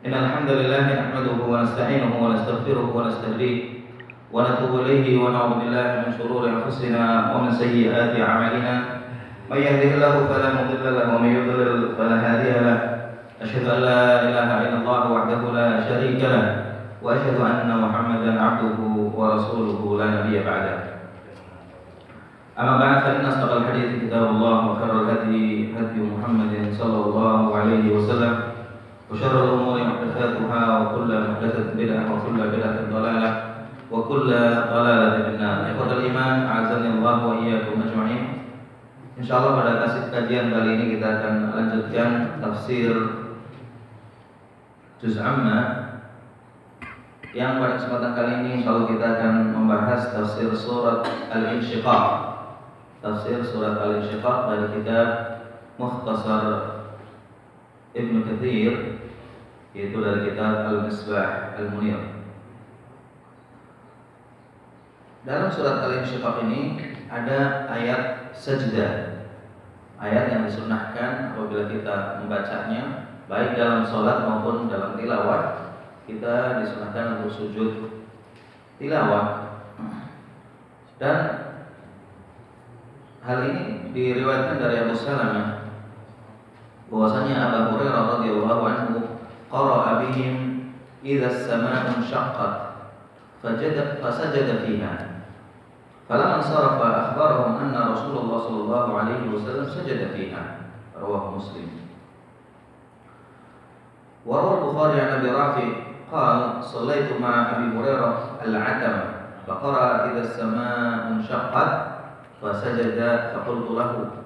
إن الحمد لله نحمده ونستعينه ونستغفره ونستهديه ونتوب إليه ونعوذ بالله من شرور أنفسنا ومن سيئات أعمالنا من يهده الله فلا مضل له ومن يضلل فلا هادي له أشهد أن لا إله إلا الله وحده لا شريك له وأشهد أن محمدا عبده ورسوله لا نبي بعده أما بعد فإن أصدق الحديث كتاب الله وخير الهدي هدي محمد صلى الله عليه وسلم وشر الأمور محدثاتها وكل محدثة بدعة وكل بدعة ضلالة وكل ضلالة في النار. Ikhwatul iman, a'azzani Allah wa iyyakum ajma'in. Insyaallah pada kajian kali ini kita akan lanjutkan tafsir juz amma, yang pada kesempatan kali ini insyaallah kita akan membahas tafsir surat Al-Insyiqaq. Tafsir surat Al-Insyiqaq dari kitab Mukhtasar Ibnu Katsir, yaitu dari kitab Al-Misbah Al-Munir. Dalam surat Al-Insyiqaq ini ada ayat sajdah, ayat yang disunnahkan apabila kita membacanya baik dalam sholat maupun dalam tilawah. Kita disunahkan untuk sujud tilawah, dan hal ini diriwayatkan dari Abu Salamah bahwasanya Abu Hurairah radhiyallahu anhu qara'a bihim idza as-samaa'u inshaqqat fasajada fiha falamma sarafa akhbarahum anna Rasulullah sallallahu alaihi wasallam sajada fiha. Rawahu Muslim. Wa rawahu Bukhari an Abi Rafi' qala shallaitu ma'a Abi Hurairah al-'atama fa qara'a idza as-samaa'u inshaqqat fasajada faqultu lahu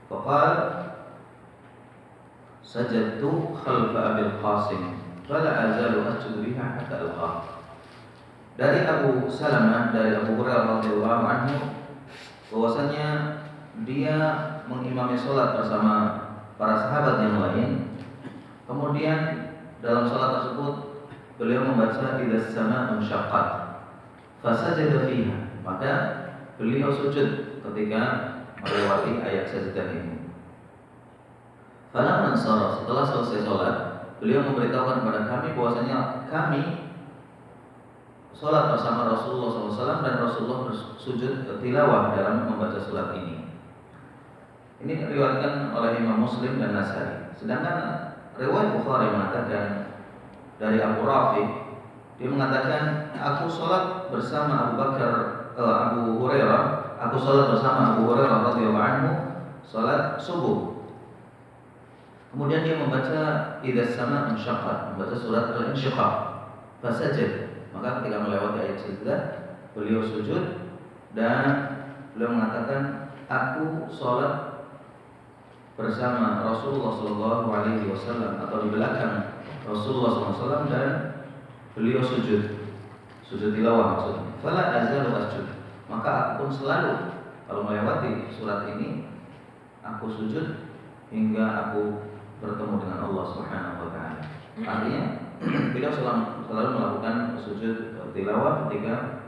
faqala sajadtu khalfa Abil Qasim fala azalu asjudu biha hatta alqah. Dari Abu Salamah, dari Abu Hurairah radhiyallahu anhu, bahwasanya dia mengimami salat bersama para sahabat yang lain. Kemudian dalam salat tersebut beliau membaca idza as-samaa'u inshaqqat fasajada fiha, maka beliau sujud ketika melewati ayat sajdah ini. Falamma ansara, setelah selesai sholat, beliau memberitahukan kepada kami bahwasanya kami sholat bersama Rasulullah SAW dan Rasulullah bersujud tilawah dalam membaca surat ini. Ini diriwayatkan oleh Imam Muslim dan Nasai. Sedangkan riwayat Bukhari mengatakan dari Abu Rafi, dia mengatakan aku sholat bersama Abu Hurairah, aku sholat bersama Abu Hurairah radhiyallahu anhu sholat subuh. Kemudian dia membaca idza as-samaa'u insyaqqat, membaca surat Al-Insyiqaq, fasajad. Maka ketika melewati ayat sajdah, beliau sujud dan beliau mengatakan, aku sholat bersama Rasulullah sallallahu alaihi wasallam, atau di belakang Rasulullah sallallahu alaihi wasallam, dan beliau sujud tilawah maksudnya. Fala azalu asjud, maka aku pun selalu kalau melewati surat ini aku sujud hingga aku bertemu dengan Allah Subhanahu wa taala. Artinya beliau selalu melakukan sujud tilawah ketika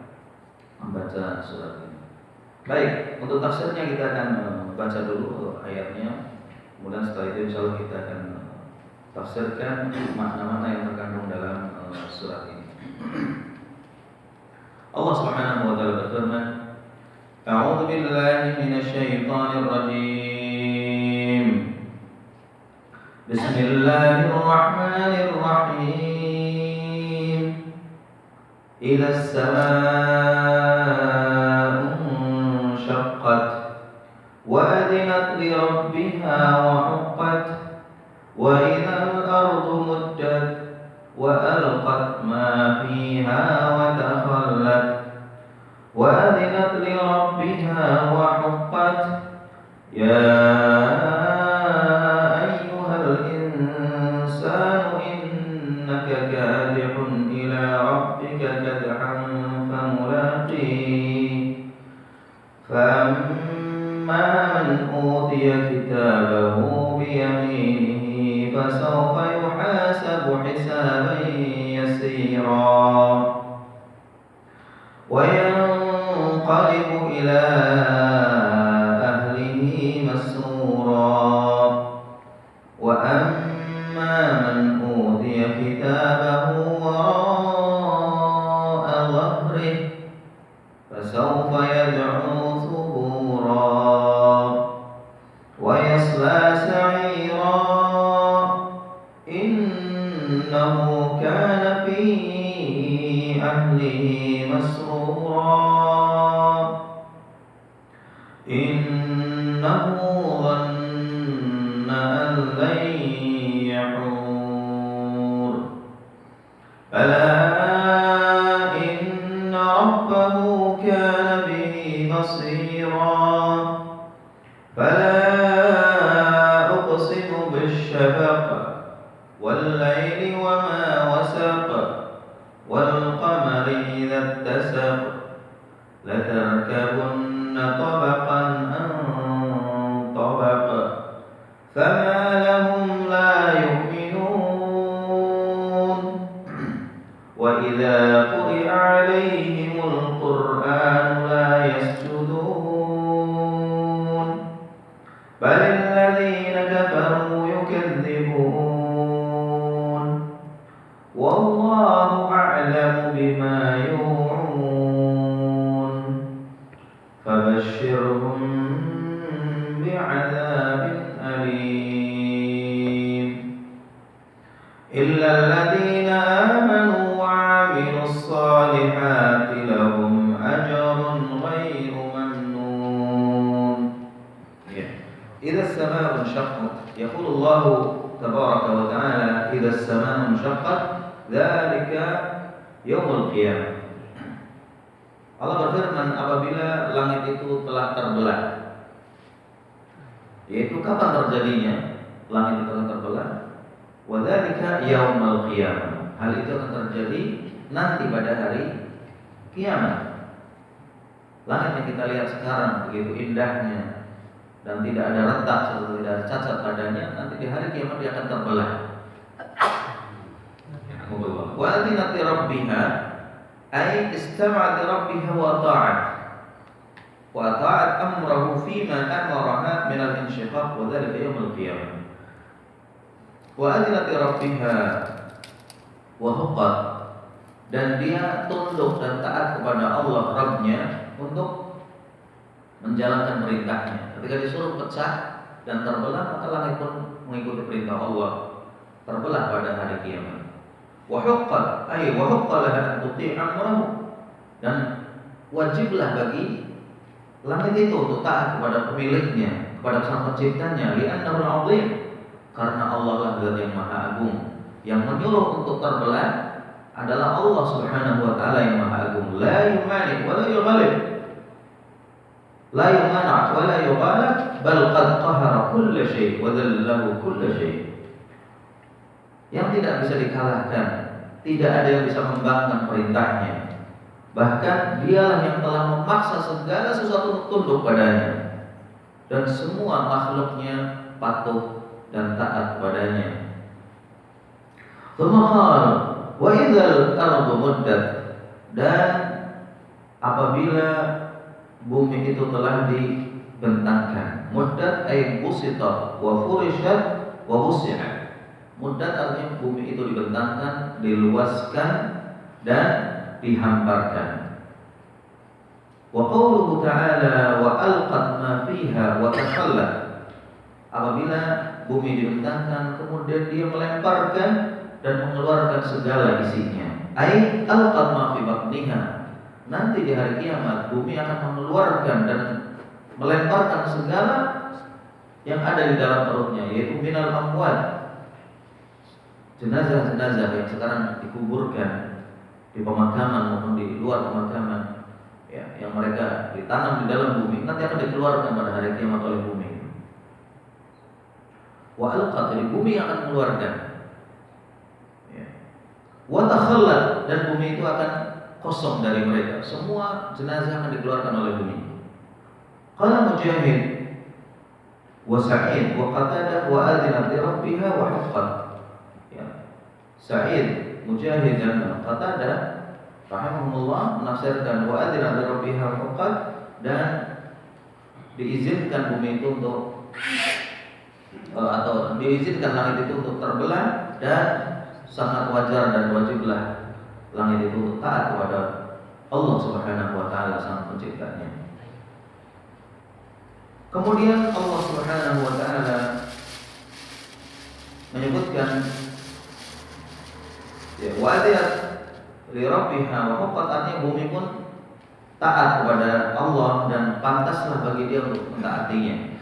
membaca surat ini. Baik, untuk tafsirnya kita akan baca dulu ayatnya. Kemudian setelah itu insyaallah kita akan tafsirkan makna-makna yang terkandung dalam surat ini. Allah Subhanahu wa taala berfirman, A'udzu billahi minasy syaithanir rajim. Bismillahirrahmanirrahim. Idza as-samaa'u inshaqqat wa adinat li rabbiha wa huqqat wa idza al-ardu muddat wa alqat ma fiha wa takhallat wa adinat li rabbiha wa huqqat ya فأما من أوتي كتابه بيمينه فسوف يحاسب حسابا يسيرا وينقلب إلى أهله مسرورا وأما من أوتي كتابه innahu kana fi ahlihi masrura innahu dhanna an lan yahur bala inna rabbahu kana bihi basira fala uqsimu bisyafaq والليل وما وسق والقمر إذا اتسق لتركبن طبقا عن طبق فما لهم لا يؤمنون وإذا قرئ عليهم القرآن لا يسجدون بل الذين كفروا يكذبون والله أعلم بما يوعون فبشرهم بعذاب أليم إلا الذين آمنوا وعملوا الصالحات لهم أجر غير ممنون. إذا السماء انشقت يقول الله تبارك وتعالى إذا السماء انشقت dzalika yaumul qiyamah. Allah berfirman apabila langit itu telah terbelah, yaitu kapan terjadinya langit itu akan terbelah? Wa dzalika yaumul qiyamah. Hal itu akan terjadi nanti pada hari kiamat. Langit yang kita lihat sekarang begitu indahnya dan tidak ada retak serta tidak ada cacat padanya, nanti di hari kiamat dia akan terbelah. Wa adzinat li rabbiha ay istama'at li rabbiha wa ta'at amrahu fima amaraha min al-inshiqaq wa dhalika yawm al-qiyamah. Wa adzinat li rabbiha wa huqqat, dan dia tunduk dan taat kepada Allah Rabbnya untuk menjalankan perintahnya. Ketika disuruh pecah dan terbelah, maka langit pun mengikuti perintah Allah, terbelah pada hari kiamat. Wa huqqat ay wa haqqa laha an tuti' amrahu, dan wajiblah bagi langit itu untuk taat kepada pemiliknya, kepada sang penciptanya, li'annahu al-'azim, karena Allah lah zat yang maha agung. Yang menyuruh untuk terbelah adalah Allah Subhanahu wa taala yang maha agung. La yumani wa la yughalib, la yumana wa la yughalib, bal qad qahara kull syai' wa dhallahu kull syai'. Yang tidak bisa dikalahkan, tidak ada yang bisa membangkang perintahnya. Bahkan dialah yang telah memaksa segala sesuatu tunduk padanya, dan semua makhluknya patuh dan taat padanya. Tsumma wa idzal ardu muddat, dan apabila bumi itu telah dibentangkan, muddat ay busita wa furishat wa wusi'at. Muddat artinya bumi itu dibentangkan, diluaskan dan dihamparkan. Wa qauluhu ta'ala wa alqat ma fiha wa takhallat. Apabila bumi dibentangkan kemudian dia melemparkan dan mengeluarkan segala isinya. Ai alqat ma fi batniha. Nanti di hari kiamat bumi akan mengeluarkan dan melemparkan segala yang ada di dalam perutnya, yaitu minal amwat, jenazah-jenazah yang sekarang dikuburkan di pemakaman maupun di luar pemakaman, ya, yang mereka ditanam di dalam bumi, nanti akan dikeluarkan pada hari kiamat oleh bumi. Wa alqat, jadi bumi akan mengeluarkan. Ya. Wa takhallat, dan bumi itu akan kosong dari mereka. Semua jenazah akan dikeluarkan oleh bumi. Qala Mujahid wa Sa'id wa Qatadah wa adzinat li rabbiha wa haqqat. Sa'id, Mujahid dan Qatadah rahimahumullah menafsirkan wa adzinat li rabbiha wa haqqat, dan diizinkan bumi itu untuk atau diizinkan langit itu untuk terbelah, dan sangat wajar dan wajiblah langit itu taat kepada Allah Subhanahu wa taala sang penciptanya. Kemudian Allah Subhanahu wa taala menyebutkan Ya, wa'adiyat li rabbiha wa huqqat, artinya bumi pun taat kepada Allah dan pantaslah bagi dia untuk mentaatinya.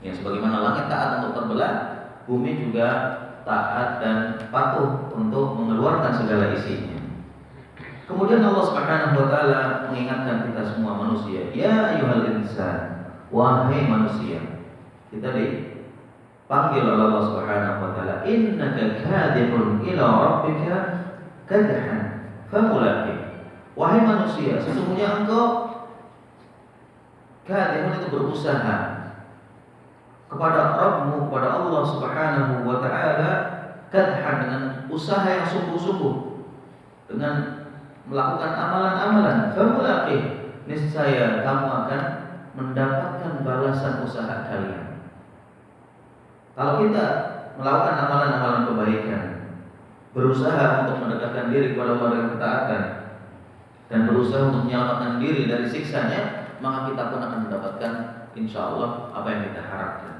Ya, sebagaimana langit taat untuk terbelah, bumi juga taat dan patuh untuk mengeluarkan segala isinya. Kemudian Allah Subhanahu wa taala mengingatkan kita semua manusia, ya ayyuhal insan, wahai manusia. Kita dipanggil oleh Allah Subhanahu wa taala, innaka kadhibun ila rabbika kadhan famulaqi. Wahai manusia, sesungguhnya engkau kadhibun, itu berusaha kepada Rabbmu, kepada Allah Subhanahu wa taala, kadhan, dengan usaha yang sungguh-sungguh, dengan melakukan amalan-amalan, famulaqi, niscaya kamu akan mendapatkan balasan usaha kalian. Kalau kita melakukan amalan-amalan kebaikan, berusaha untuk mendekatkan diri kepada Allah dengan ketaatan, dan berusaha untuk menyelamatkan diri dari siksanya, maka kita pun akan mendapatkan insya Allah apa yang kita harapkan.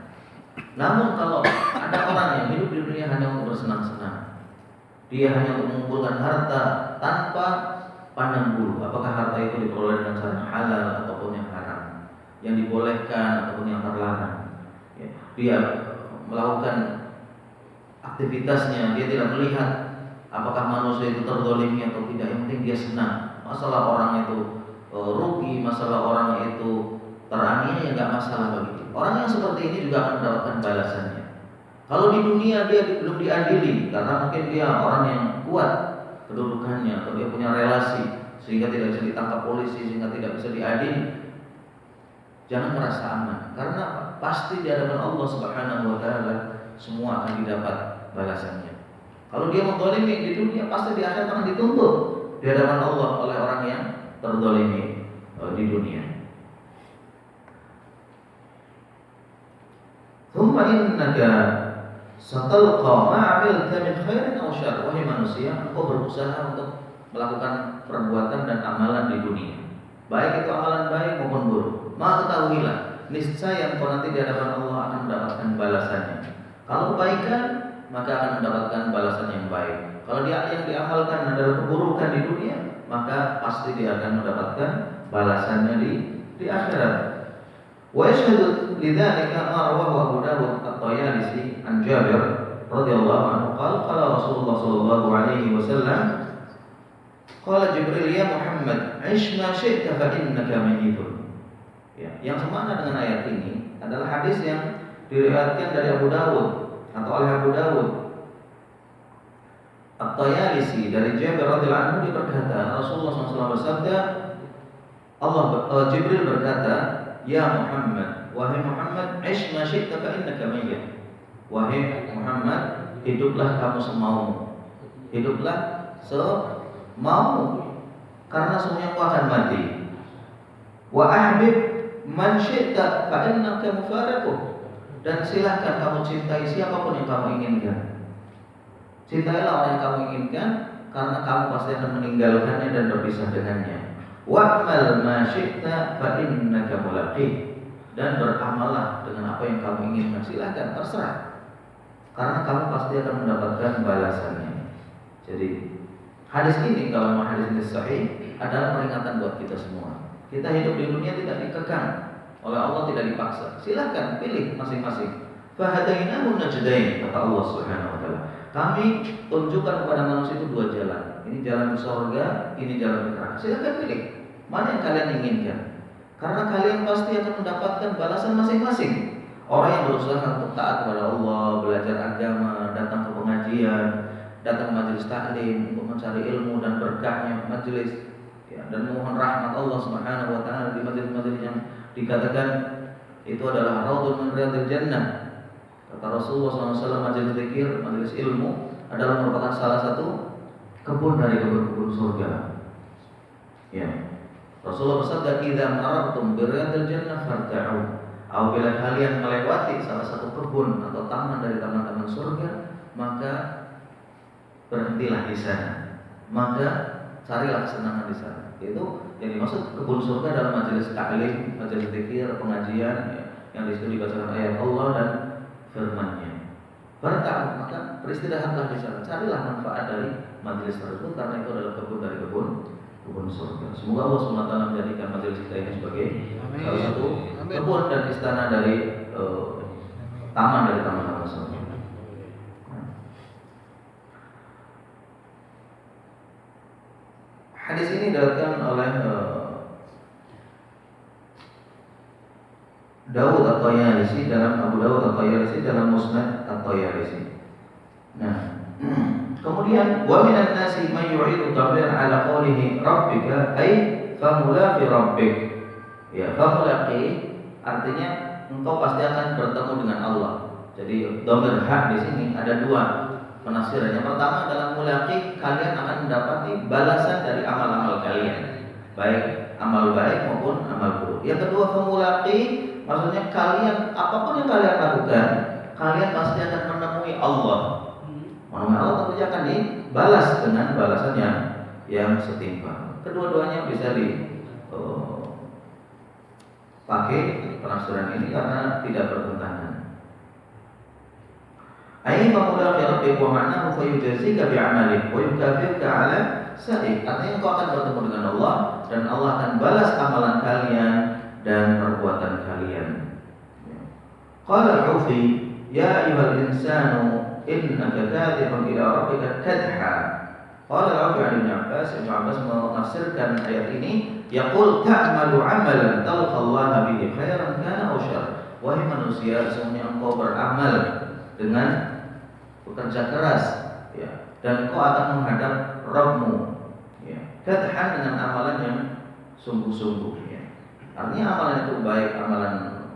Namun kalau ada orang yang hidup di dunia hanya untuk bersenang-senang, dia hanya untuk mengumpulkan harta tanpa pandang bulu, apakah harta itu diperoleh dengan cara halal ataupun yang haram, yang dibolehkan ataupun yang terlarang. Ya, dia melakukan aktivitasnya, dia tidak melihat apakah manusia itu terzalimi atau tidak, yang penting dia senang. Masalah orang itu rugi, masalah orang itu teraniaya, nggak masalah bagi dia. Orang yang seperti ini juga akan mendapatkan balasannya. Kalau di dunia dia belum diadili karena mungkin dia orang yang kuat kedudukannya, atau dia punya relasi sehingga tidak bisa ditangkap polisi, sehingga tidak bisa diadili, jangan merasa aman, karena pasti di hadapan Allah Subhanahu wa taala semua akan didapat balasannya. Kalau dia menzalimi di dunia, pasti di akhirat akan dituntut di hadapan Allah oleh orang yang terzalimi di dunia. Thumma innaka satalqa ma'amilta min khairin aw syarr. Wahai manusia, engkau berusaha untuk melakukan perbuatan dan amalan di dunia, baik itu amalan baik maupun buruk. Maka ketahuilah, niscaya engkau nanti di hadapan Allah akan mendapatkan balasannya. Kalau kebaikan, maka akan mendapatkan balasan yang baik. Kalau dia yang diamalkan adalah keburukan di dunia, maka pasti dia akan mendapatkan balasannya di akhirat. Wa yashhadu lidzalika ma rawahu Abu Dawud at-Tayalisi an Jabir radhiyallahu anhu qala Rasulullah sallallahu alaihi wasallam qala Jibril ya Muhammad ish ma syi'ta fa innaka mayyitun. Ya, yang semana dengan ayat ini adalah hadis yang diriwayatkan dari Abu Dawud atau oleh Abu Dawud at-Tayalisi dari Jabir radhiyallahu anhu, dia berkata, Rasulullah SAW bersabda, Jibril berkata, ya Muhammad, wahai Muhammad, ish ma syi'ta fa innaka mayyit. Wahai Muhammad, hiduplah kamu semaumu. Hiduplah semaumu, karena semuanya kau akan mati. Wa ahbib man syi'ta fa innaka mufariquh. Dan silahkan kamu cintai siapapun yang kamu inginkan. Cintailah orang yang kamu inginkan, karena kamu pasti akan meninggalkannya dan berpisah dengannya. Wa'mal ma syi'ta fa innaka mulaqi. Dan beramallah dengan apa yang kamu inginkan. Silahkan, terserah, karena kamu pasti akan mendapatkan balasannya. Jadi hadis ini, kalau memang hadis ini sahih, adalah peringatan buat kita semua. Kita hidup di dunia tidak dikekang oleh Allah, tidak dipaksa. Silahkan pilih masing-masing. Fahadainahu najdain, kata Allah Subhanahu wa taala. Kami tunjukkan kepada manusia itu dua jalan. Ini jalan ke surga, ini jalan ke neraka. Silahkan pilih mana yang kalian inginkan, karena kalian pasti akan mendapatkan balasan masing-masing. Orang yang berusaha untuk taat kepada Allah, belajar agama, datang ke pengajian, datang ke majelis taklim untuk mencari ilmu dan berkahnya majelis, ya, dan memohon rahmat Allah Subhanahu wa taala di majelis-majelis yang dikatakan itu adalah raudhun min riyadil jannah. Kata Rasulullah SAW, majelis zikir, majelis ilmu adalah merupakan salah satu kebun dari kebun-kebun surga. Ya, Rasulullah bersabda, "Idza marartum bi riyadil jannah farta'u." Apabila kalian melewati salah satu kebun atau taman dari taman-taman surga, maka berhentilah di sana. Maka carilah kesenangan di sana. Itu yang dimaksud kebun surga dalam majelis taklim, majelis zikir, pengajian, ya, yang di situ dibacakan ayat Allah dan firman-Nya. Berta'am, maka beristirahatlah di sana. Carilah manfaat dari majelis tersebut karena itu adalah kebun dari kebun surga. Semoga Allah SWT menjadikan majelis kita ini sebagai salah satu kebun dan istana dari taman dari taman-taman surga. Hadis ini diriwayatkan oleh Dawud At-Tayalisi dalam Abu Dawud At-Tayalisi dalam Musnad At-Tayalisi. Nah, kemudian wa minan nasi may yu'idu dhamir ala qawlihi rabbika ay famulaqi rabbik. Ya, famulaqi artinya engkau pasti akan bertemu dengan Allah. Jadi dhamir hak di sini ada dua penafsiran. Yang pertama adalah mulaqi, kalian akan mendapati balasan dari amal-amal kalian, baik amal baik maupun amal buruk. Yang kedua famulaqi, maksudnya kalian apapun yang kalian lakukan, kalian pasti akan menemui Allah. Menemui Allah tentunya akan dibalas dengan balasan yang setimpal. Kedua-duanya bisa pakai penafsiran ini karena tidak bertentangan. Ai famulaqi rabbik wa ma'nahu fayujazika bi'amalik wa yukafirka 'ala sa'ik. Artinya engkau akan bertemu dengan Allah dan Allah akan balas amalan kalian dan perbuatan kalian. Qala al-Ufi, ya ayyuhal insanu innaka kadhibun ila rabbika kadha. Qala al-Ufi an Ibn Abbas, Ibn Abbas menafsirkan ayat ini, yaqul ta'malu 'amalan talqa Allah bihi khairan kana aw syarr. Wahai manusia, sesungguhnya engkau beramal dengan bekerja keras, ya, dan engkau akan menghadap Rabbmu, ya, kadhan dengan amalan yang sungguh-sungguh, ya. Artinya amalan itu baik amalan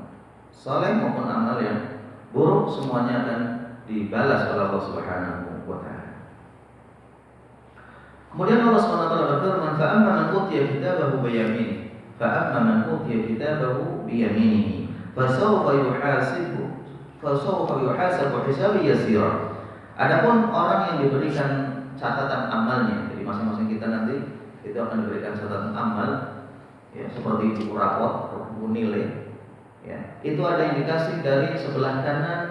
saleh maupun amal yang buruk, semuanya akan dibalas oleh Allah Subhanahu wa taala. Kemudian Allah Subhanahu wa taala berfirman, "Fa amma man utiya kitabahu bi yaminihi, fa amma man utiya kitabahu bi yaminihi, fa sawfa yuhasabu hisaban yasira." Adapun orang yang diberikan catatan amalnya, jadi masing-masing kita nanti itu akan diberikan catatan amal, ya, seperti buku rapot, buku nilai, ya. Itu ada yang dikasih dari sebelah kanan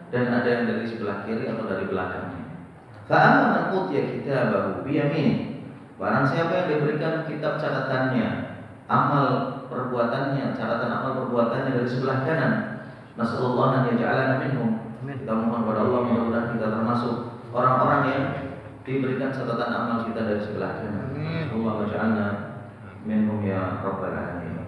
dan ada yang dari sebelah kiri atau dari belakangnya. Fa amma man utiya kitabahu bi yaminihi, barang siapa yang diberikan kitab catatannya, amal perbuatannya, catatan amal perbuatannya dari sebelah kanan, nasallallahu an yaj'alana minhum. Kita mohon kepada Allah mudah-mudahan kita termasuk orang-orang yang diberikan catatan amal kita dari sebelah kanan. Allahumma ja'alna minhum ya rabbal alamin.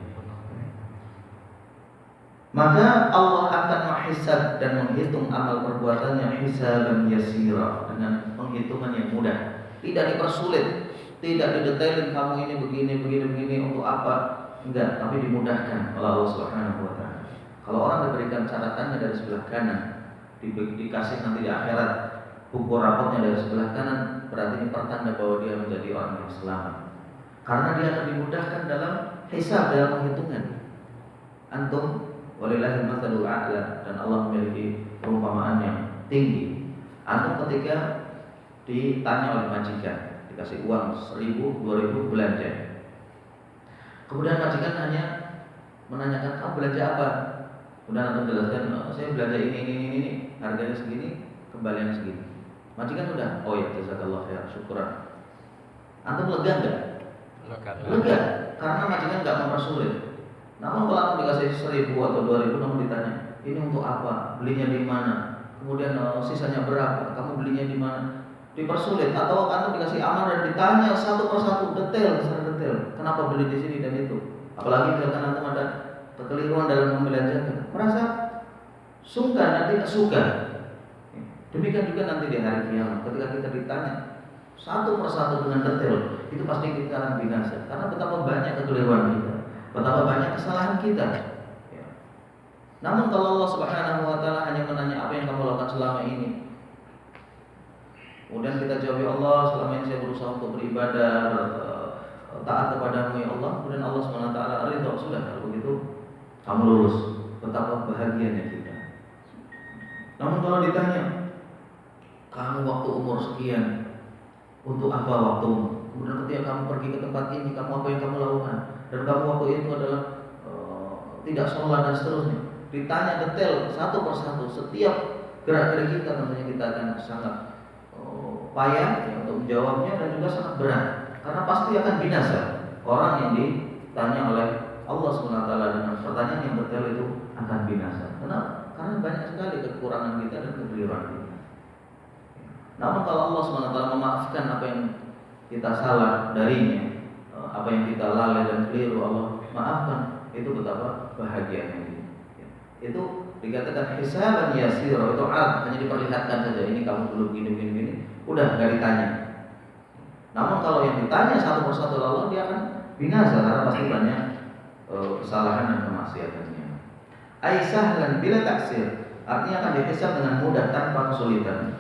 Maka Allah akan menghisab dan menghitung amal perbuatannya hisaban yasira, dengan penghitungan yang mudah, tidak dipersulit, tidak didetailin kamu ini begini untuk apa, enggak, tapi dimudahkan oleh Allah Subhanahu wa taala. Kalau orang diberikan catatannya dari sebelah kanan, dikasih nanti di akhirat buku rapotnya dari sebelah kanan, berarti ini pertanda bahwa dia menjadi orang yang selamat, karena dia akan dimudahkan dalam hisab, dalam penghitungan. Antum walillahil matsalul a'la, dan Allah memiliki perumpamaan yang tinggi. Antum ketika ditanya oleh majikan, dikasih uang 1.000, 2.000 belanja, kemudian majikan hanya menanyakan, kamu belanja apa? Kemudian antum jelaskan, saya belanja ini, harganya segini, kembaliannya segini. Majikan sudah, oh ya, jazakallah khair, syukuran. Antum lega enggak? Lega, karena majikan enggak mempersulit. Namun kalau antum dikasih 1.000 atau 2.000, namun ditanya, ini untuk apa? Belinya di mana? Kemudian sisanya berapa? Kamu belinya di mana? Dipersulit. Atau antum dikasih amal dan ditanya satu persatu, detail, secara detail, kenapa beli di sini dan itu. Apalagi misalkan antum ada kekeliruan dalam membelanjakan, merasa sungkan dan tidak suka. Demikian juga nanti di hari kiamat, ketika kita ditanya satu persatu dengan detail, itu pasti kita akan binasa, karena betapa banyak kekeliruan kita, betapa banyak kesalahan kita. Namun kalau Allah Subhanahu wa taala hanya menanya apa yang kamu lakukan selama ini, kemudian kita jawab, ya Allah, selama ini saya berusaha untuk beribadah, taat kepadamu ya Allah. Kemudian Allah Subhanahu wa taala ridha, sudah, kalau begitu kamu lulus. Betapa bahagianya kita. Namun kalau ditanya, kamu waktu umur sekian, untuk apa waktumu? Kemudian ketika kamu pergi ke tempat ini, kamu apa yang kamu lakukan? Dan kamu waktu itu adalah tidak sholat dan seterusnya. Ditanya detail satu persatu, setiap gerak-gerik kita tentunya kita akan sangat payah ya, untuk menjawabnya dan juga sangat berat karena pasti akan binasa orang yang ditanya oleh Allah SWT dengan pertanyaan yang detail itu akan binasa. Karena banyak sekali kekurangan kita dan kekeliruan kita. Namun kalau Allah SWT memaafkan apa yang kita salah darinya, apa yang kita lalai dan keliru, Allah maafkan, itu betapa bahagianya kita. Itu dikatakan hisaban yasir, itu hanya diperlihatkan saja, ini kamu dulu gini, udah nggak ditanya. Namun kalau yang ditanya satu persatu Allah, dia akan binasa karena pasti banyak kesalahan dan kemaksiatannya. Aisyah dan bila taksir, artinya akan dihisab dengan mudah tanpa kesulitan.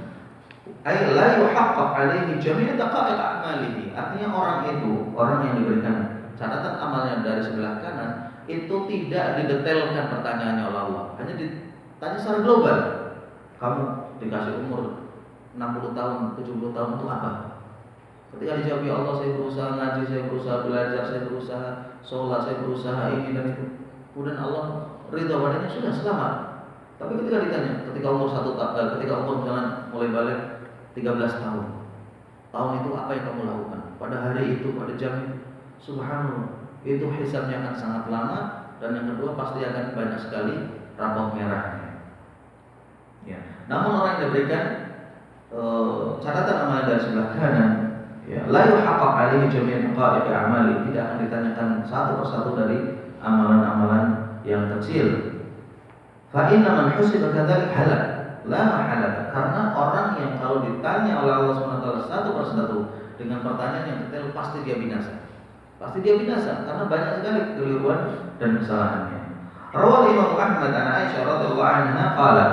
Ay la yuhaqqaq alaihi jami' daqa'iq a'malihi. Artinya orang yang diberikan catatan amalnya dari sebelah kanan itu tidak didetailkan pertanyaannya oleh Allah. Hanya ditanya secara global. Kamu dikasih umur 60 tahun, 70 tahun untuk apa? Ketika dijawab ya Allah, saya berusaha ngaji, saya berusaha belajar, saya berusaha sholat, saya berusaha ini dan itu. Kemudian Allah ridha padanya, sudah selamat. Tapi ketika ditanya, ketika umur misalnya mulai balik 13 tahun. Tahun itu apa yang kamu lakukan? Pada hari itu, pada jam itu, subhanallah, itu hisabnya akan sangat lama. Dan yang kedua pasti akan banyak sekali rapot merahnya. Ya. Namun orang yang diberikan catatan amal dari sebelah kanan, ya, la yuhaqqaq alaihi jami' daqa'iq a'mali, tidak akan ditanyakan satu persatu dari amalan-amalan yang kecil. Fa inna man husiba kadzalik halak la mahala, karena orang yang kalau ditanya oleh Allah SWT satu persatu dengan pertanyaan yang detail pasti dia binasa. Pasti dia binasa karena banyak sekali kekeliruan dan kesalahannya. Rawal Imam Ahmad an Aisyah radhiyallahu anha qala,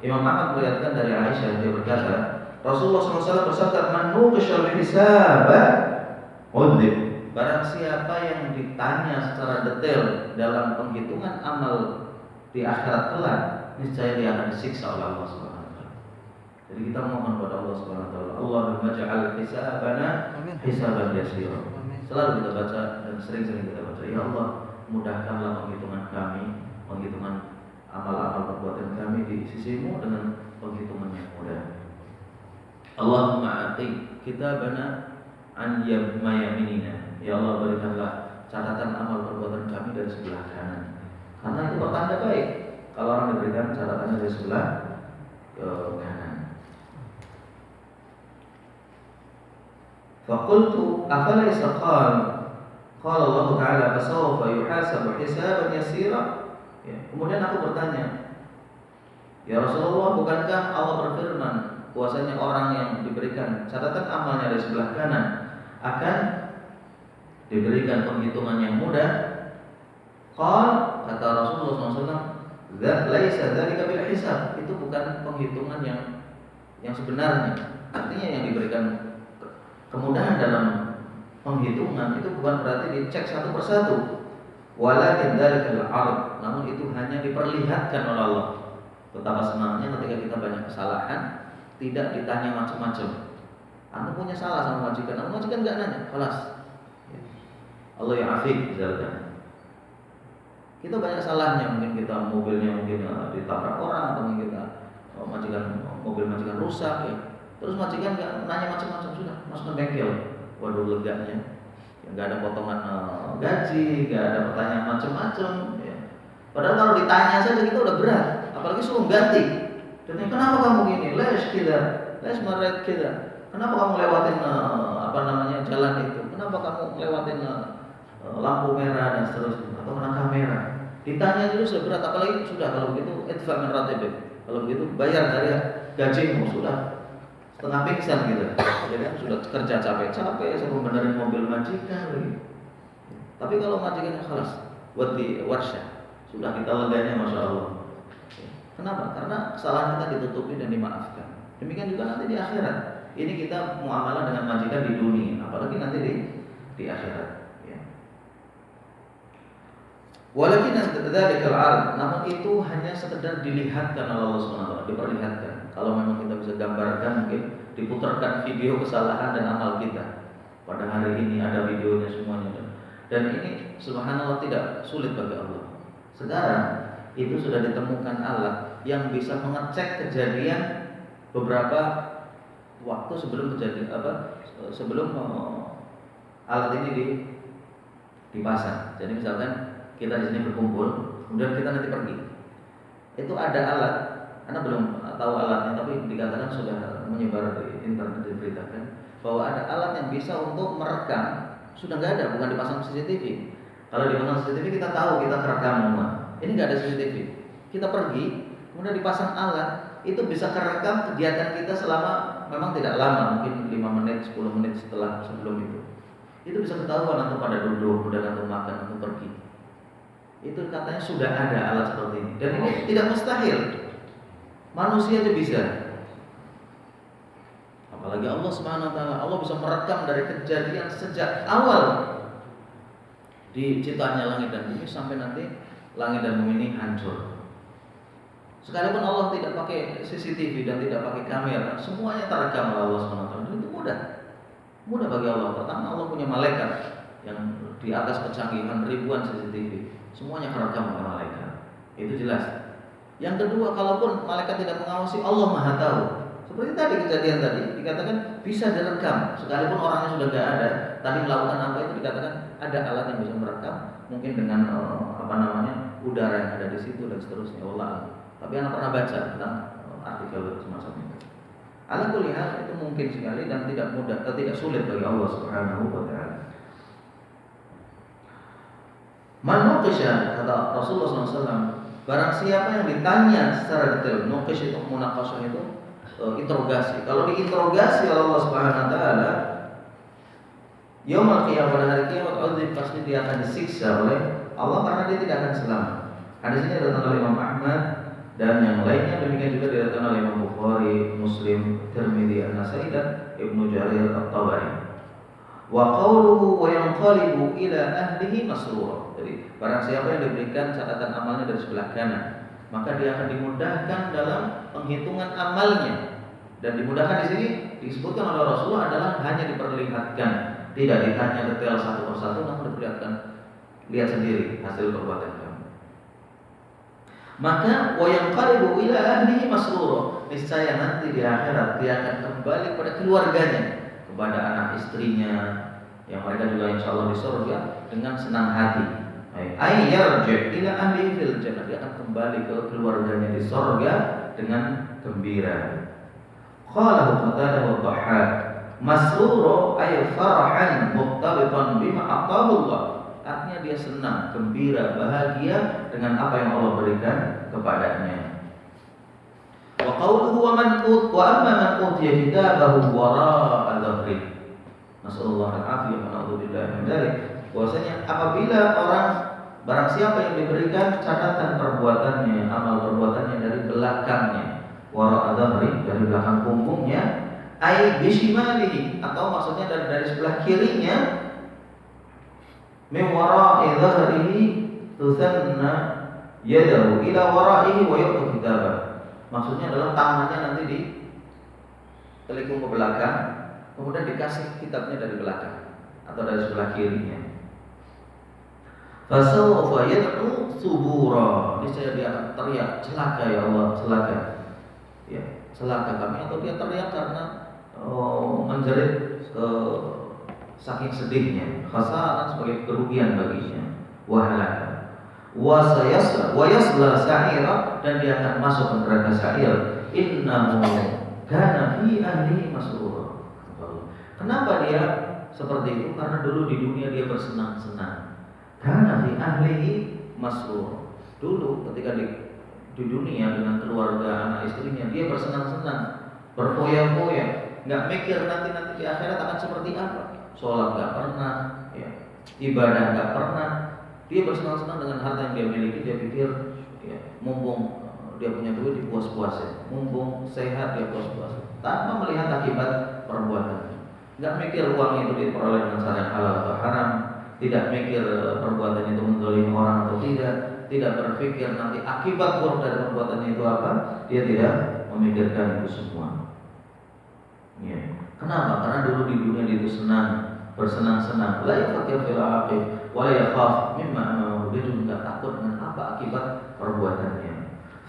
Imam Ahmad meriwayatkan dari Aisyah, dia berkata, Rasulullah SAW bersabda, "Man nuqishal hisaba udhib." Barang siapa yang ditanya secara detail dalam penghitungan amal di akhirat kelak, niscaya dia akan disiksa oleh Allah Subhanahu wa taala. Jadi kita mohon kepada Allah Subhanahu wa taala, Allahumma ja'al hisabana hisaban yasira. Selalu kita baca dan sering-sering kita baca, ya Allah, mudahkanlah penghitungan kami, penghitungan amal-amal perbuatan kami di sisimu dengan penghitungan yang mudah. Allahumma ati kitabana an yaminina. Ya Allah, berikanlah catatan amal perbuatan kami dari sebelah kanan. Karena itu pertanda baik kalau orang diberikan catatannya dari sebelah kanan. Faqultu afalaysa qala Allah Ta'ala fasawfa yuhasabu hisaban yasira. Ya, kemudian aku bertanya, ya Rasulullah, bukankah Allah berfirman bahwasanya orang yang diberikan catatan amalnya dari sebelah kanan akan diberikan penghitungan yang mudah? Kata Rasulullah SAW, laisa dzalika bil hisab, itu bukan penghitungan yang sebenarnya. Artinya yang diberikan kemudahan dalam penghitungan itu bukan berarti dicek satu persatu. Walakin dzalikal 'ard, namun itu hanya diperlihatkan oleh Allah. Betapa senangnya ketika kita banyak kesalahan, tidak ditanya macam-macam. Anda punya salah sama majikan, majikan enggak nanya, kelas. Allah yang afik misalkan. Kita banyak salahnya, mungkin kita mobilnya mungkin ditabrak orang, atau mungkin kita mobil majikan rusak ya. Terus majikan nggak nanya macam-macam, sudah masuk ke bengkel. Waduh, leganya, ya, nggak ada potongan gaji, nggak ada pertanyaan macam-macam. Ya. Padahal kalau ditanya saja kita udah berat, apalagi suruh ganti. Dan kenapa kamu gini? Les meret kita. Kenapa kamu lewatin jalan itu? Kenapa kamu lewatin lampu merah dan seterusnya, atau kena kamera? Ditanya dulu sudah berat, apalagi sudah kalau begitu idfa min ratibik. Kalau begitu bayar dari gajimu, sudah setengah pingsan gitu. Jadi kan sudah kerja capek-capek, suruh benerin mobil majikan lagi. Tapi kalau majikannya kelas buat di warsha, sudah kita leganya, masya Allah. Kenapa? Karena kesalahan kita ditutupi dan dimaafkan. Demikian juga nanti di akhirat. Ini kita muamalah dengan majikan di dunia, apalagi nanti di akhirat. Walakin dzalikal 'ard, namun itu hanya sekedar dilihatkan oleh Allah SWT, diperlihatkan. Kalau memang kita bisa gambarkan, mungkin diputarkan video kesalahan dan amal kita. Pada hari ini ada videonya semuanya. Dan ini subhanallah tidak sulit bagi Allah. Sekarang itu sudah ditemukan alat yang bisa mengecek kejadian beberapa waktu sebelum kejadian sebelum alat ini dipasang. Jadi misalkan kita di sini berkumpul, kemudian kita nanti pergi. Itu ada alat, Anda belum tahu alatnya, tapi dikatakan sudah menyebar di internet, diberitakan bahwa ada alat yang bisa untuk merekam. Sudah nggak ada, bukan dipasang CCTV. Kalau dipasang CCTV kita tahu kita terekam semua. Ini nggak ada CCTV. Kita pergi, kemudian dipasang alat, itu bisa kerekam kegiatan kita selama memang tidak lama, mungkin 5 menit, 10 menit sebelum itu. Itu bisa ketahuan atau pada duduk, kemudian atau makan, atau pergi. Itu katanya sudah ada alat seperti ini. Dan ini tidak mustahil. Manusia aja bisa. Apalagi Allah Subhanahu wa taala, Allah bisa merekam dari kejadian sejak awal diciptaannya langit dan bumi sampai nanti langit dan bumi ini hancur. Sekalipun Allah tidak pakai CCTV dan tidak pakai kamera, semuanya terekam oleh Allah Subhanahu wa taala. Itu mudah. Mudah bagi Allah. Pertama, Allah punya malaikat yang di atas kecanggihan ribuan CCTV. Semuanya terekam oleh malaikat. Itu jelas. Yang kedua, kalaupun malaikat tidak mengawasi, Allah Maha tahu. Seperti tadi kejadian tadi dikatakan bisa direkam, sekalipun orangnya sudah tidak ada. Tadi melakukan apa itu dikatakan ada alat yang bisa merekam, mungkin dengan udara yang ada di situ dan seterusnya. Allah. Tapi anak pernah baca tentang artikel semacam itu. Ala kulli hal itu mungkin sekali dan tidak mudah, tidak sulit bagi Allah Subhanahu wa taala. Man nuqisha, kata Rasulullah SAW, barang siapa yang ditanya secara detail, nuqish itu munaqashah itu interogasi. Kalau diinterogasi oleh Allah Subhanahu wa taala, yaumul qiyamah, pada hari kiamat, pasti dia akan disiksa oleh Allah karena dia tidak akan selamat. Hadis ini datang oleh Imam Ahmad dan yang lainnya, demikian juga datang oleh Imam Bukhari, Muslim, Tirmidzi, An-Nasai dan Ibnu Jarir At-Tabari. Wa qawluhu wa yanqalibu ila ahlihi masrura. Jadi barang siapa yang diberikan catatan amalnya dari sebelah kanan, maka dia akan dimudahkan dalam penghitungan amalnya. Dan dimudahkan di sini disebutkan oleh Rasulullah adalah hanya diperlihatkan, tidak ditanya detail satu persatu, namun diperlihatkan, lihat sendiri hasil perbuatan kamu. Maka wa yanqalibu ila ahlihi masrura. Niscaya nanti di akhirat dia akan kembali kepada keluarganya, kepada anak istrinya, yang mereka juga insya Allah di surga dengan senang hati. Ayyarji ila ahli fil jannah, dia akan kembali ke keluarganya di surga dengan gembira. Qala Qatadah wa Dhahhak, masrura ay farahan muqtabitan bima atahu Allah. Artinya dia senang, gembira, bahagia dengan apa yang Allah berikan kepadanya. Wa qawluhu wa amma man utiya kitabahu wara'a dhahri. Nasallallahu al-afiyah wa na'udzubillahi min dzalik. Bahwasanya apabila orang, barang siapa yang diberikan catatan perbuatannya, amal perbuatannya dari belakangnya, wara'a dhahri, dari belakang punggungnya, ai bishimalihi, atau maksudnya dari sebelah kirinya, min wara'i dhahrihi tusanna yadahu ila wara'ihi wa yu'ti kitabah. Maksudnya adalah tangannya nanti ditelikung ke belakang, kemudian dikasih kitabnya dari belakang atau dari sebelah kirinya. Fasawfa yad'u subura, niscaya dia akan teriak, celaka ya Allah, celaka. Ya, celaka kami, atau dia teriak karena menjerit saking sedihnya, khasaran sebagai kerugian baginya, wahalaka. Wa yasla sa'ira, dan dia akan masuk ke neraka sa'ir. Innahu kana fi ahli masrura. Kenapa dia seperti itu? Karena dulu di dunia dia bersenang-senang. Kana fi ahlihi masrura. Dulu ketika di dunia dengan keluarga, anak istrinya, dia bersenang-senang, berfoya-foya, nggak mikir nanti di akhirat akan seperti apa. Sholat nggak pernah, ya, ibadah nggak pernah. Dia bersenang-senang dengan harta yang dia miliki. Dia pikir, ya, mumpung dia punya duit, dipuas-puasin, mumpung sehat dia puas-puasin, tanpa melihat akibat perbuatannya. Nggak mikir uang itu diperoleh dengan cara yang halal atau haram, tidak mikir perbuatannya itu menzalimi orang atau tidak berpikir nanti akibat buruk dari perbuatannya itu apa. Dia tidak memikirkan itu semua. Ya. Kenapa? Karena dulu di dunia dia itu senang, bersenang-senang. La yafakir fil aqib wa la yakhaf mimma amahu. Dia juga tidak takut dengan apa akibat perbuatannya.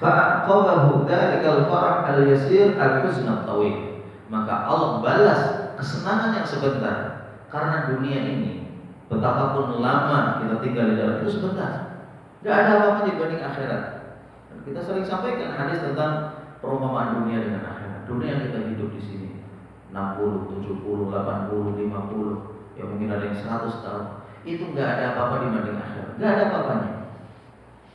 fa'aqabahu dzalikal farah al-yasir al-huzn at-tawil. Maka Allah balas kesenangan yang sebentar karena dunia ini betapapun lama kita tinggal di dalam itu sebentar. Tidak ada apa-apa dibanding akhirat. Dan kita sering sampaikan hadis tentang perumpamaan dunia dengan akhirat. Dunia kita hidup di sini 60, 70, 80, 50, ya mungkin ada yang 100 tahun. Itu nggak ada apa-apa dibanding akhirat. Nggak ada apa-apanya.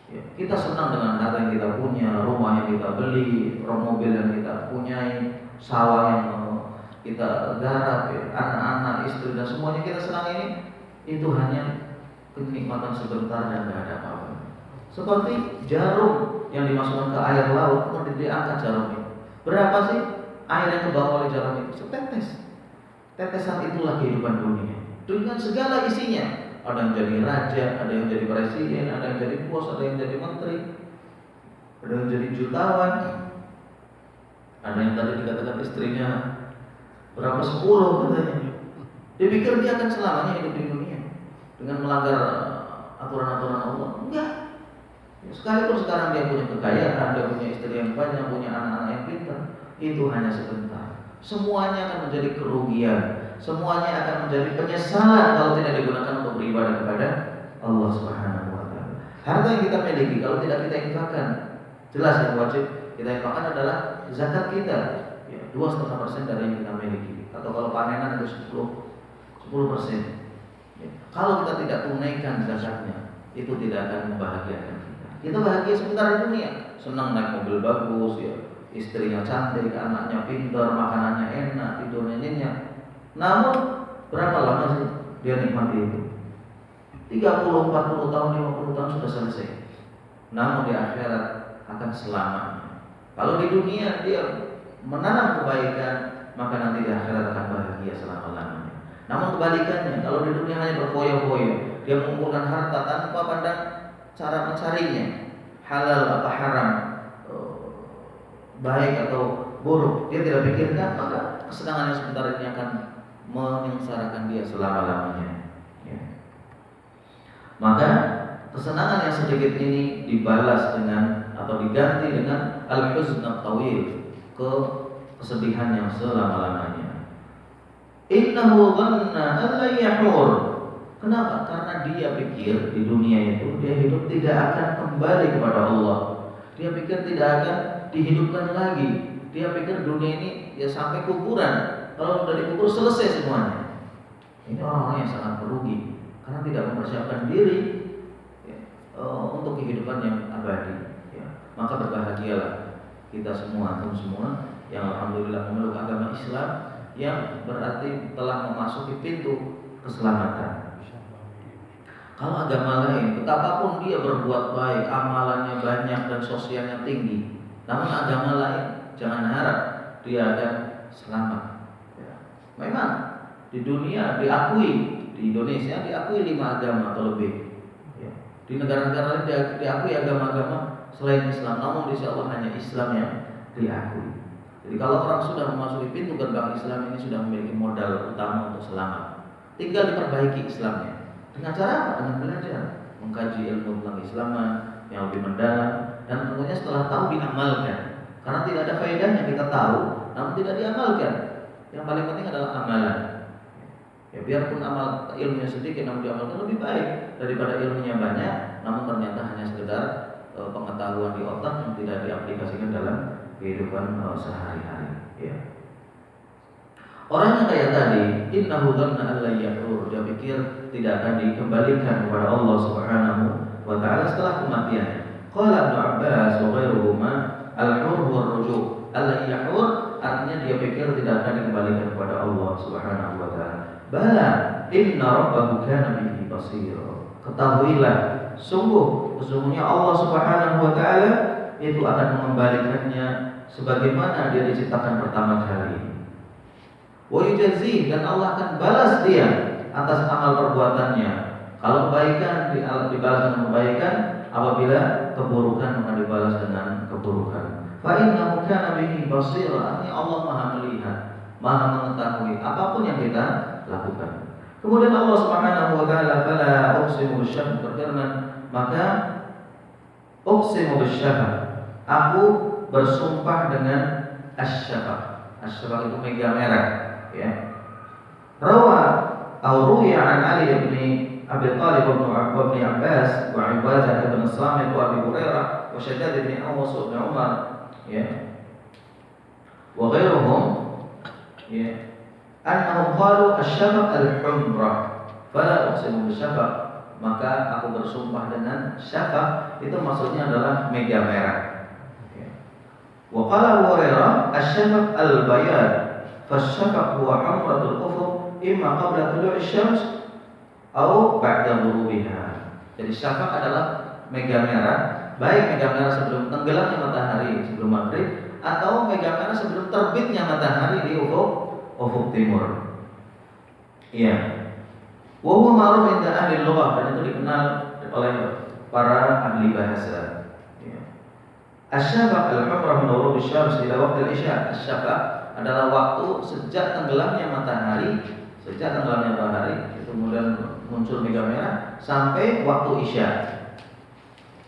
Ya, kita senang dengan harta yang kita punya, rumah yang kita beli, mobil yang kita punyai, sawah yang kita garap, ya, anak-anak, istri dan semuanya kita senang ini. Itu hanya kenikmatan sebentar dan nggak ada apa-apa. Seperti jarum yang dimasukkan ke air laut, kemudian diangkat jarum itu. Berapa sih air yang kebawa oleh jarum itu? Setetes. Tetesan itulah kehidupan dunia. Dengan segala isinya. Ada yang jadi raja, ada yang jadi presiden, ada yang jadi bos, ada yang jadi menteri, ada yang jadi jutawan, ada yang tadi dikatakan istrinya berapa 10 katanya. Dia pikir dia akan selamanya hidup di dunia dengan melanggar aturan-aturan Allah. Enggak. Sekalipun sekarang dia punya kekayaan, dia punya istri yang banyak, punya anak-anak yang pintar, itu hanya sebentar. Semuanya akan menjadi kerugian. Semuanya akan menjadi penyesalan kalau tidak digunakan untuk beribadah kepada Allah Subhanahu wa taala. Harta yang kita miliki kalau tidak kita infakkan, jelas yang wajib kita infakkan adalah zakat kita. Ya, 2,5% dari yang kita miliki. Atau kalau panenan itu 10%. Ya, kalau kita tidak tunaikan zakatnya, itu tidak akan membahagiakan kita. Kita bahagia sebentar di dunia, senang naik mobil bagus, ya, istrinya cantik, anaknya pintar, makanannya enak, tidurnya nyenyak. Namun berapa lama sih dia nikmati itu? 30, 40 tahun, 50 tahun sudah selesai. Namun di akhirat akan selamanya. Kalau di dunia dia menanam kebaikan, maka nanti di akhirat akan bahagia selama-lamanya. Namun kebalikannya, kalau di dunia hanya berfoya-foya, dia mengumpulkan harta tanpa pandang cara mencarinya, halal apa haram, baik atau buruk, dia tidak pikirkan, maka kesenangan yang sebentar ini akan menyengsarakan dia selama-lamanya. Ya. Maka kesenangan yang sedikit ini dibalas dengan atau diganti dengan al-huzn at-tawil, kesedihan yang selama-lamanya. Innahu dhanna an la yahur. Kenapa? Karena dia pikir di dunia itu dia hidup tidak akan kembali kepada Allah. Dia pikir tidak akan dihidupkan lagi. Dia pikir dunia ini ya sampai kuburan. Kalau sudah dikubur selesai semuanya. Ini orang-orang yang sangat merugi karena tidak mempersiapkan diri ya, untuk kehidupan yang abadi. Ya. Maka berbahagialah kita semua, antum semua yang alhamdulillah memeluk agama Islam, yang berarti telah memasuki pintu keselamatan. Kalau agama lain, betapapun dia berbuat baik, amalannya banyak dan sosialnya tinggi, namun agama lain jangan harap dia akan selamat. Memang di dunia diakui, di Indonesia diakui 5 agama atau lebih. Ya. Di negara-negara lain diakui agama-agama selain Islam, namun insya Allah hanya Islam yang diakui. Jadi kalau orang sudah memasuki pintu gerbang Islam ini sudah memiliki modal utama untuk selamat. Tinggal diperbaiki Islamnya. Dengan cara apa? Dengan belajar, mengkaji ilmu tentang Islaman yang lebih mendalam, dan tentunya setelah tahu diamalkan. Karena tidak ada faedahnya kita tahu, namun tidak diamalkan. Yang paling penting adalah amalan. Ya, biarpun amal ilmunya sedikit namun diamalkan lebih baik daripada ilmunya banyak namun ternyata hanya sekedar pengetahuan di otak yang tidak diaplikasikan dalam kehidupan sehari-hari. Ya. Orang yang kayak tadi, innahu dhanna an la yahur, dia pikir tidak akan dikembalikan kepada Allah Subhanahu wa taala setelah kematiannya. Qala Ibnu Abbas wa ghairuhuma al-hur huwa ar-ruju'. Al-yahur artinya dia pikir tidak akan dikembalikan kepada Allah Subhanahu wa taala. Bala inna rabbahu kana bihi basira. Ketahuilah sesungguhnya Allah Subhanahu wa taala itu akan mengembalikannya sebagaimana dia diciptakan pertama kali. Wa yujazih, dan Allah akan balas dia atas amal perbuatannya. Kalau kebaikan dibalas dengan kebaikan, apabila keburukan maka dibalas dengan keburukan. Fa innahu kana bihi basira, artinya Allah Maha melihat, Maha mengetahui apapun yang kita lakukan. Kemudian Allah Subhanahu wa taala fala uqsimu bisyafaq, berfirman, maka uqsimu bisyafaq, Aku bersumpah dengan asyafaq. Asyafaq itu meja merah, ya. Rawa ruwiya an Ali bin Abi Thalib wa Ibn Abbas wa Ibadah bin Samit wa Abi Hurairah wa Shaddad bin Aws wa Umar, ya. Wa ghairuhum, ya. Annahum qalu asyafaq al-humrah fala uqsimu bisyafaq. Maka aku bersumpah dengan syafaq, itu maksudnya adalah meja merah. Wa qala Abu Hurairah asyafaq al-bayad fasyafaq huwa humratul ufuq imma qabla tulu'i syams atau ba'da ghurubiha. Jadi syafaq adalah mega merah, baik mega merah sebelum tenggelamnya matahari sebelum maghrib, atau mega merah sebelum terbitnya matahari di ufuk timur. Iya. Wa huwa ma'ruf inda ahli lughah, dan itu dikenal oleh para ahli bahasa. Ya. Asyafaq al-humrah min ghurub asy-syams ila waqti al-isya. Asyafaq adalah waktu sejak tenggelamnya matahari, itu kemudian muncul mega merah sampai waktu isya.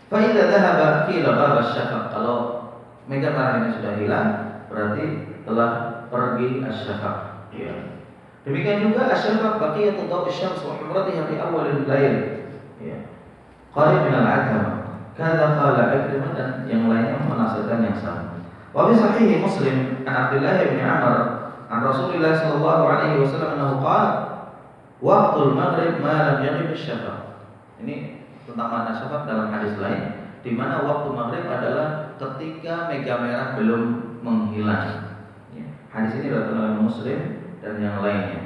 Fa idza dhahaba qila ghaba asy-syafaq. Kalau mega merah ini sudah hilang, berarti telah pergi asyafaq. Ya. Demikian juga asyafaq baqiyatu dawi syams wa humratiha fi awal al-lail. Ya. Qarib min al-'atama. Kadza qala Ikrimah, dan yang lainnya menafsirkan yang sama. Wa bi sahih Muslim an Abdullah bin Amr an Rasulullah sallallahu alaihi wasallam annahu qala waqtul maghrib ma lam yaghib asy-syafaq. Ini tentang makna syafaq dalam hadis lain, di mana waktu maghrib adalah ketika mega merah belum menghilang. Ya. Hadis ini diriwayatkan oleh Muslim dan yang lainnya.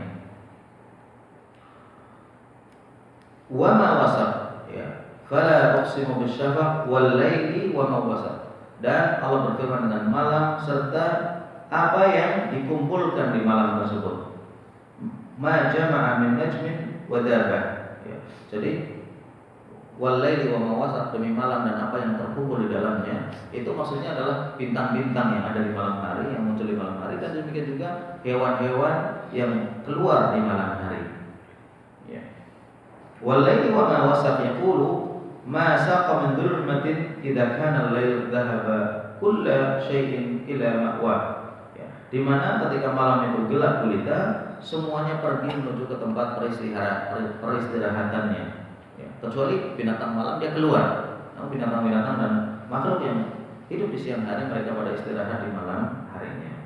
Wa ma wasaq, ya. Fala uqsimu bisyafaq wal laili wa ma wasaq. Dan Allah berfirman dengan malam serta apa yang dikumpulkan di malam tersebut. Ma jama'a min najmin wa dabah. Ya. Jadi wal laili wa ma wasaq, demi malam dan apa yang terkumpul di dalamnya, itu maksudnya adalah bintang-bintang yang ada di malam hari, yang muncul di malam hari, dan demikian juga hewan-hewan yang keluar di malam hari. Ya. Wal laili wa ma wasaq yaqulu ma saqa min dhulmatin idza kana al-lail dhahaba kullu shay'in ila ma'wa. Ya. Di mana ketika malam itu gelap gulita, semuanya pergi menuju ke tempat peristirahatannya. Ya, kecuali binatang malam dia keluar. Namun binatang-binatang dan makhluk yang hidup di siang hari, mereka pada istirahat di malam harinya.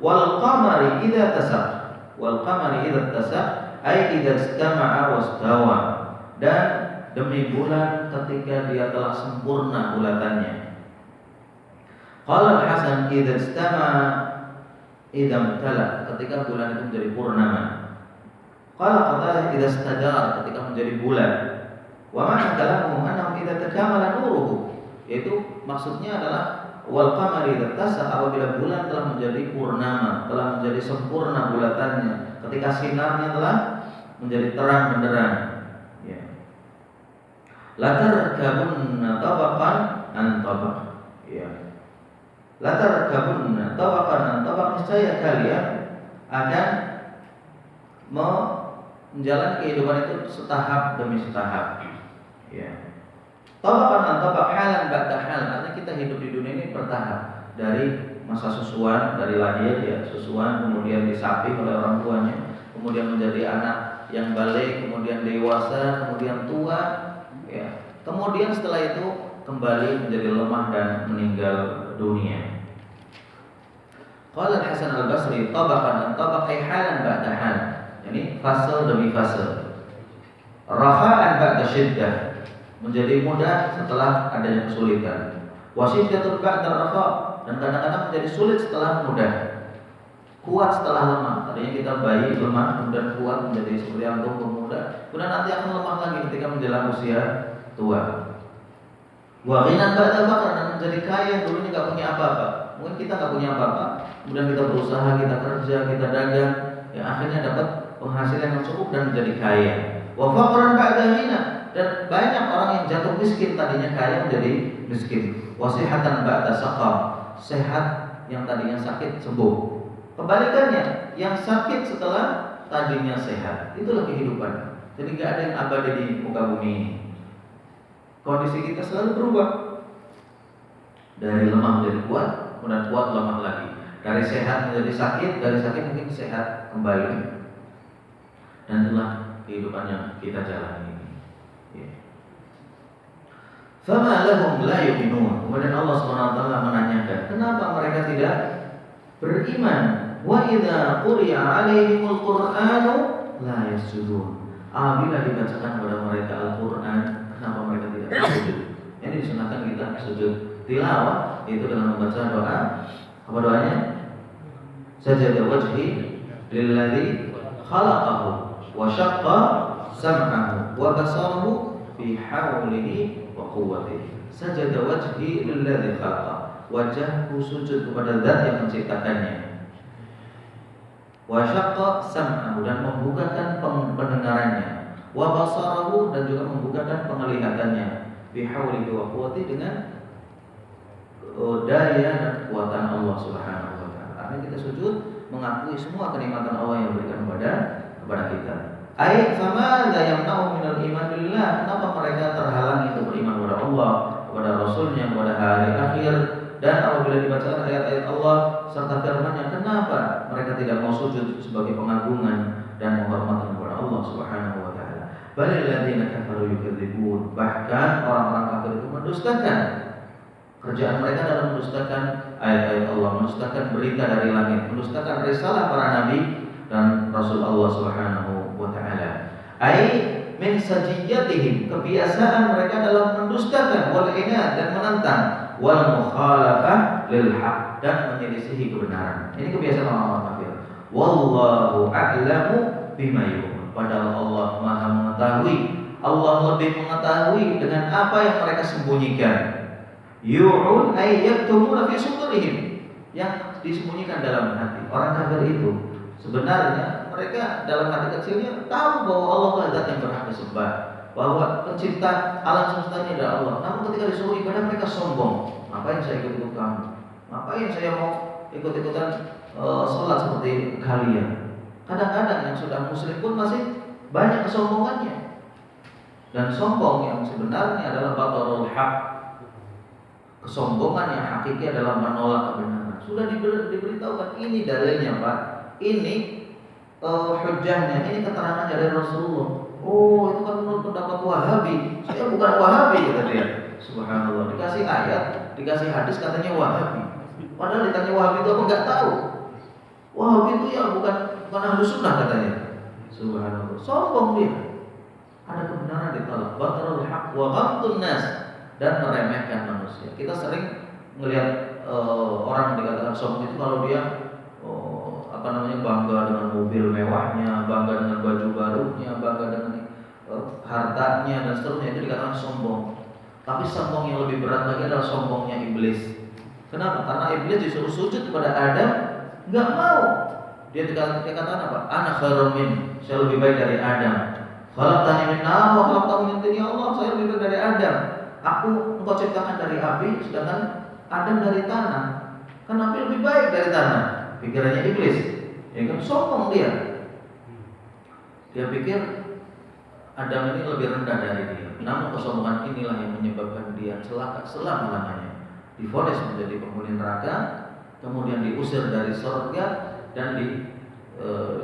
Wal qamari idza tasaq ay idza istama'a wastawa. Dan demi bulan ketika dia telah sempurna bulatannya. Qala Al-Hasan idza istama'a idza tala, ketika bulan itu menjadi purnama. Qala Qatadah idza istadara, ketika menjadi bulan. Wa ma'na kalamuhu annahu idza takamala nuruhu, yaitu maksudnya adalah wal qamari idza tasa, apabila bulan telah menjadi purnama, telah menjadi sempurna bulatannya, ketika sinarnya telah menjadi terang benderang. Ya. La tarkabunna tabaqan an tabaq. Ya. La tarkabunna tabaqan an tabaq, niscaya kalian akan menjalani kehidupan itu setahap demi setahap. Ya. Tabaqan an tabaq, halan ba'da hal, artinya kita hidup di dunia ini bertahap, dari masa susuan, dari lahir ya susuan, kemudian disapi oleh orang tuanya, kemudian menjadi anak yang balik, kemudian dewasa, kemudian tua, ya. Kemudian setelah itu kembali menjadi lemah dan meninggal dunia. Qala Al-Hasan Al-Basri tabaqan an tabaq ay halan ba'da hal, yani fase demi fase. Rafa'an ba'da syiddah, menjadi mudah setelah adanya kesulitan. Wasyiddatun ba'da rafa, dan kadang-kadang menjadi sulit setelah mudah. Kuat setelah lemah. Tadinya kita bayi lemah, kemudian kuat menjadi seperti yang tumbuh muda, kemudian nanti akan lemah lagi ketika menjelang usia tua. Wa ghinan ba'da faqr, dan menjadi kaya, dulunya enggak punya apa-apa. Mungkin kita enggak punya apa-apa, kemudian kita berusaha, kita kerja, kita dagang, ya akhirnya dapat penghasilan yang cukup dan menjadi kaya. Wa faqran ba'da ghina, dan banyak orang yang jatuh miskin, tadinya kaya menjadi miskin. Wa sihhatan ba'da saqam, sehat yang tadinya sakit sembuh. Kebalikannya, yang sakit setelah tadinya sehat. Itulah kehidupan. Jadi nggak ada yang abadi di muka bumi ini. Kondisi kita selalu berubah. Dari lemah menjadi kuat, kemudian kuat lemah lagi. Dari sehat menjadi sakit, dari sakit mungkin sehat kembali. Dan itulah kehidupan yang kita jalani ini. Ya. Fama lahum la yu'minun. Kemudian Allah SWT menanyakan, kenapa mereka tidak beriman? Wa idza quri'a 'alaihimul Qur'anu la yasjudun. Apabila dibacakan kepada mereka Al-Qur'an, kenapa mereka tidak sujud? Ini disunahkan kita sujud tilawah, itu dengan membaca doa. Apa doanya? Sajada wajhi lilladzi khalaqahu wa syaqqa sam'ahu wa basarahu fi haulihi wa quwwatihi. Sajada wajhi lilladzi khalaqa. Wajahku sujud kepada Zat yang menciptakannya. Wa syaqqa sam'ahu, dan membukakan pendengarannya. Wa basarahu, dan juga membukakan penglihatannya. Fi haulihi wa quwwatihi, dengan daya dan kekuatan Allah Subhanahu wa taala. Karena kita sujud mengakui semua kenikmatan Allah yang berikan kepada kita. Ai fama la yamna'u minal iman billah. Kenapa mereka terhalangi untuk beriman kepada Allah, kepada Rasulnya, kepada hari akhir, dan apabila dibacakan ayat-ayat Allah serta firman-Nya, kenapa mereka tidak mau sujud sebagai pengagungan dan penghormatan kepada Allah Subhanahu wa taala? Balil ladzina kafaru yukadzibun. Bahkan orang-orang kafir itu mendustakan. Kerjaan mereka adalah mendustakan ayat-ayat Allah, mendustakan berita dari langit, mendustakan risalah para nabi dan Rasul Allah Subhanahu wa taala. Ai min sajiyatihim, kebiasaan mereka dalam mendustakan, wal inad, dan menentang, wal mukhalafah lil haq, dan menyelisihi kebenaran. Ini kebiasaan orang-orang kafir. Wallahu a'lamu bima yu'minun. Padahal Allah Maha mengetahui, Allah lebih mengetahui dengan apa yang mereka sembunyikan. Yu'un ay yaktumuna fi sudurihim, yang disembunyikan dalam hati. Orang kafir itu sebenarnya mereka dalam hati kecilnya tahu bahwa Allah lah Zat yang berhak disembah, bahwa pencipta alam semesta ini adalah Allah. Namun ketika disuruh ibadah mereka sombong. Ngapain saya ikut-ikut kamu? Ngapain saya mau ikut-ikutan sholat seperti kalian? Kadang-kadang yang sudah muslim pun masih banyak kesombongannya. Dan sombong yang sebenarnya adalah batarul haq. Kesombongan yang hakiki adalah menolak kebenaran. Sudah diberitahukan, ini dalilnya Pak, ini hujjahnya, ini keterangan dari Rasulullah. Oh, itu kan menurut pendapat Wahabi. Saya bukan Wahabi, kata dia. Subhanallah. Dikasih ayat, dikasih hadis, katanya Wahabi. Padahal ditanya Wahabi itu aku nggak tahu. Wahabi itu ya bukan Ahlus Sunnah, katanya. Subhanallah. Sombong dia. Ada kebenaran ditolak. Batarul haq wa ghamtun nas, dan meremehkan manusia. Kita sering melihat orang dikatakan sombong itu kalau dia bangga dengan mobil mewahnya, bangga dengan baju barunya, bangga dengan hartanya dan seterusnya, itu dikatakan sombong. Tapi sombong yang lebih berat lagi adalah sombongnya iblis. Kenapa? Karena iblis disuruh sujud kepada Adam, nggak mau. Dia dikatakan apa? Ana khairun min, saya lebih baik dari Adam. Khalaqtani min nar wa khalaqtahu min tin. Ya Allah, saya lebih baik dari Adam. Engkau ciptakan dari api, sedangkan Adam dari tanah. Kan api lebih baik dari tanah. Pikirannya iblis. Ya kan, sombong dia. Dia pikir Adam ini lebih rendah dari dia. Namun kesombongan inilah yang menyebabkan dia celaka selama-lamanya. Divonis menjadi penghuni neraka, kemudian diusir dari surga dan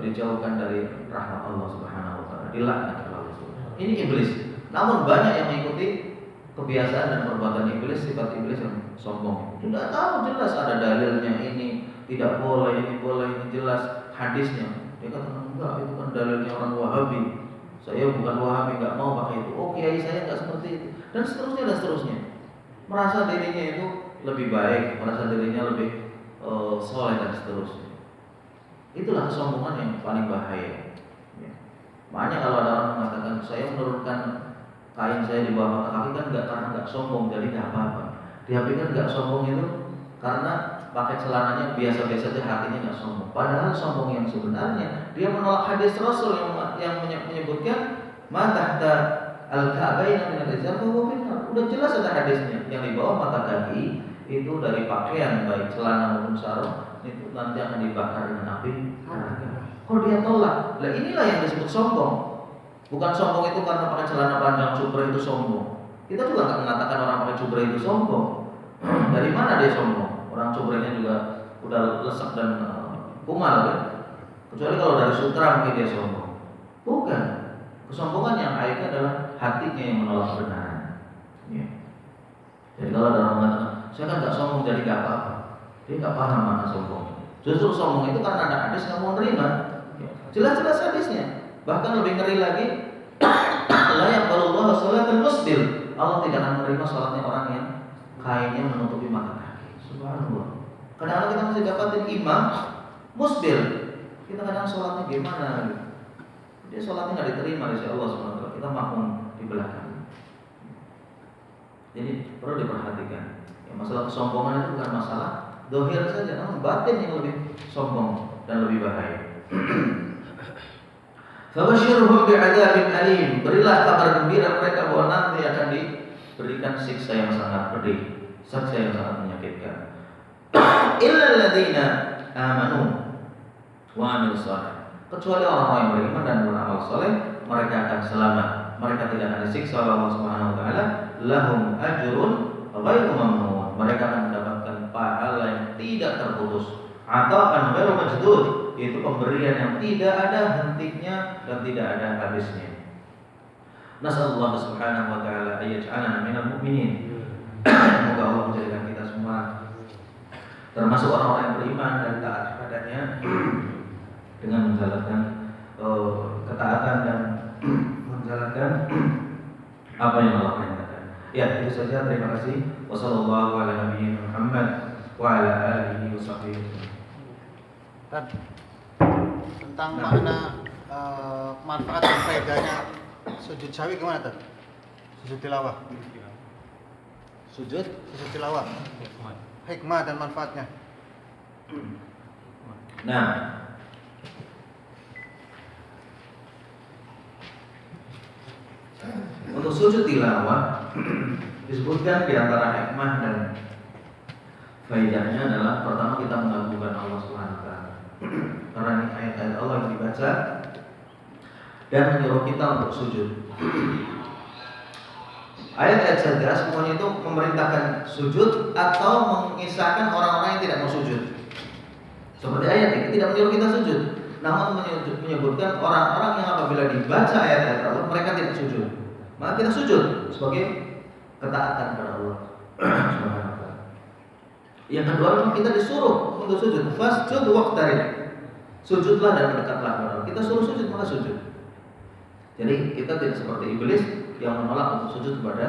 dijauhkan dari rahmat Allah Subhanahu wa taala. Dilaknat oleh Allah. Ini iblis. Namun banyak yang mengikuti kebiasaan dan perbuatan iblis, sifat iblis yang sombong. Tidak tahu jelas ada dalilnya, ini tidak boleh, ini boleh, ini jelas hadisnya. Dia katakan enggak, itu kan dalilnya orang Wahabi. Saya bukan Wahabi, enggak mau pakai itu. Oh, kiai saya enggak seperti itu. Dan seterusnya dan seterusnya. Merasa dirinya itu lebih baik, merasa dirinya lebih soleh dan seterusnya. Itulah kesombongan yang paling bahaya. Ya. Makanya kalau ada orang mengatakan saya menurunkan kain saya di bawah mata kaki, kan enggak karena enggak sombong, jadi enggak apa-apa. Dia pikir enggak sombong itu karena pakai celananya biasa-biasa saja, hatinya enggak sombong. Padahal sombong yang sebenarnya dia menolak hadis Rasul yang menyebutkan ma tahta al-ka'bayn min al-izar fa huwa finnar. Udah jelas ada hadisnya, yang di bawah mata kaki itu dari pakaian baik celana maupun sarung itu nanti akan dibakar dengan api neraka. Kok dia tolak? Lah inilah yang disebut sombong. Bukan sombong itu karena pakai celana panjang cuper itu sombong. Kita juga nggak mengatakan orang pakai cuper itu sombong. Dari mana dia sombong? Orang cumbrengnya juga udah lesak dan kumal kan? Kecuali kalau dari sutra mungkin dia sombong. Bukan. Kesombongan yang baik adalah hatinya yang menolak kebenaran. Ya. Jadi kalau ada orang mengatakan, saya kan nggak sombong jadi nggak apa-apa, dia nggak paham mana sombong. Justru sombong itu karena ada hadis nggak mau nerima. Ya. Jelas-jelas hadisnya. Bahkan lebih ngeri lagi, la yaqbalullahu sholatal musbil. Allah tidak akan menerima sholatnya orang yang kainnya menutupi mata kaki. Subhanallah. Kadang-kadang kita masih dapatin imam musbil. Kita kadang sholatnya gimana? Dia sholatnya nggak diterima di sisi Allah SWT. Kita makmum di belakang. Jadi perlu diperhatikan. Ya, masalah kesombongan itu bukan masalah dohir saja, namun batin yang lebih sombong dan lebih bahaya. Fabashirhum bi'adzabin alim. Berilah kabar gembira mereka bahwa nanti akan diberikan siksa yang sangat pedih, siksa yang sangat menyakitkan. Illal ladzina amanu wa amilus shalih. Kecuali orang-orang yang beriman dan beramal saleh, mereka akan selamat. Mereka tidak akan disiksa oleh Allah Subhanahu wa taala. Lahum ajrun ghairu mamnun. Mereka akan mendapatkan pahala yang tidak terputus. Ata'an ghairu majdud. Itu pemberian yang tidak ada hentinya dan tidak ada habisnya. Nasallallahu subhanahu wa ta'ala ayyaj'alana minal mu'minin. Semoga Allah menjadikan kita semua termasuk orang-orang yang beriman dan taat kepadanya dengan menjalankan ketaatan dan menjalankan apa yang Allah perintahkan. Ya, itu saja. Terima kasih. Wassallallahu ala nabiyina Muhammad wa ala alihi washabbihi. Tentang makna manfaat dan faedahnya sujud sahwi gimana Tad? Sujud tilawah. Sujud tilawah. Hikmah dan manfaatnya. Nah, untuk sujud tilawah disebutkan di antara hikmah dan faedahnya adalah pertama kita mengagungkan Allah Subhanahu wa taala. Karena ini ayat-ayat Allah yang dibaca dan menyuruh kita untuk sujud. Ayat-ayat saja semuanya itu memerintahkan sujud atau mengisahkan orang-orang yang tidak mau sujud. Seperti ayat ini tidak menyuruh kita sujud, namun menyebutkan orang-orang yang apabila dibaca ayat-ayat Allah mereka tidak sujud. Maka kita sujud sebagai ketaatan kepada Allah Subhanahu wa taala. Yang kedua memang kita disuruh untuk sujud. Fasjud waqtarib. Sujudlah dan mendekatlah kepada Allah. Kita suruh sujud maka sujud. Jadi kita tidak seperti iblis yang menolak untuk sujud kepada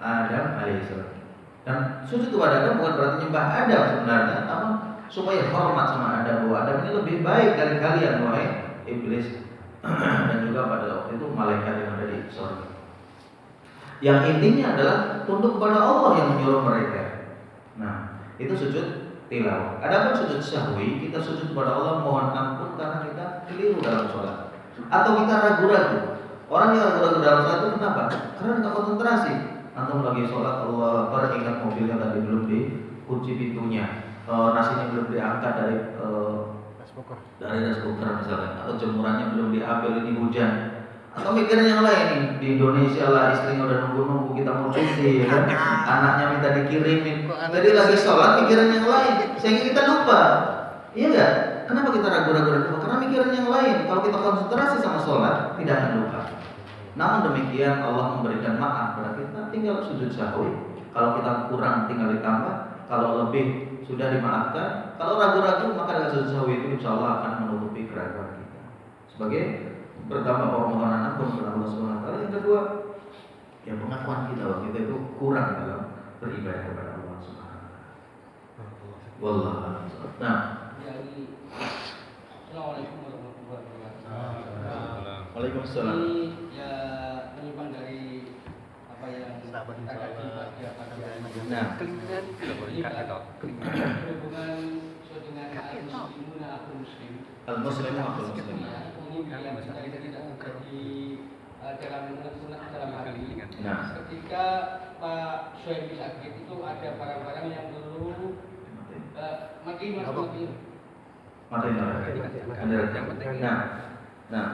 Adam alaihissalam. Dan sujud kepada Adam bukan berarti nyembah Adam sebenarnya, namun supaya hormat sama Adam, bahwa Adam ini lebih baik dari kalian wahai iblis dan juga pada waktu itu malaikat yang ada di surga. Yang intinya adalah tunduk kepada Allah yang menyuruh mereka. Nah, itu sujud tilawah. Adapun sujud sahwi, kita sujud kepada Allah mohon ampun karena kita keliru dalam sholat atau kita ragu-ragu. Orang yang ragu-ragu dalam sholat itu kenapa? Karena tidak konsentrasi. Antum lagi sholat, Allah teringat mobilnya tadi belum dikunci pintunya, nasinya belum diangkat dari rice cooker misalnya, atau jemurannya belum diambil, ini hujan. Atau mikirin yang lain, di Indonesia lah istrinya udah nunggu-nunggu kita mau cuti, ya kan? Anaknya minta dikirimin. Jadi lagi sholat mikirin yang lain, sehingga kita lupa. Iya enggak? Kenapa kita ragu-ragu? Karena mikirin yang lain. Kalau kita konsentrasi sama sholat, tidak akan lupa. Namun demikian Allah memberikan maaf pada kita, tinggal sujud sahwi. Kalau kita kurang tinggal ditambah, kalau lebih sudah dimaafkan. Kalau ragu-ragu maka dengan sujud sahwi itu insya Allah akan menutupi keraguan kita. Sebagai pertama permohonan ampun kepada Allah Subhanahu wa taala. Yang kedua, ya pengakuan kita bahwa kita itu kurang dalam beribadah kepada Allah Subhanahu wa taala. Wallahu a'lam. Nah, Assalamualaikum warahmatullahi wabarakatuh. Waalaikumsalam. Ini ya menyimpang dari apa yang agak Nah, berhubungan dengan al-muslimun al-muslim. al-muslimu akul muslim. Ini yang tidak terjadi dalam hal ini. Nah, Ketika Pak Syuaib sakit itu ada barang-barang yang dulu mati. mati. Nah,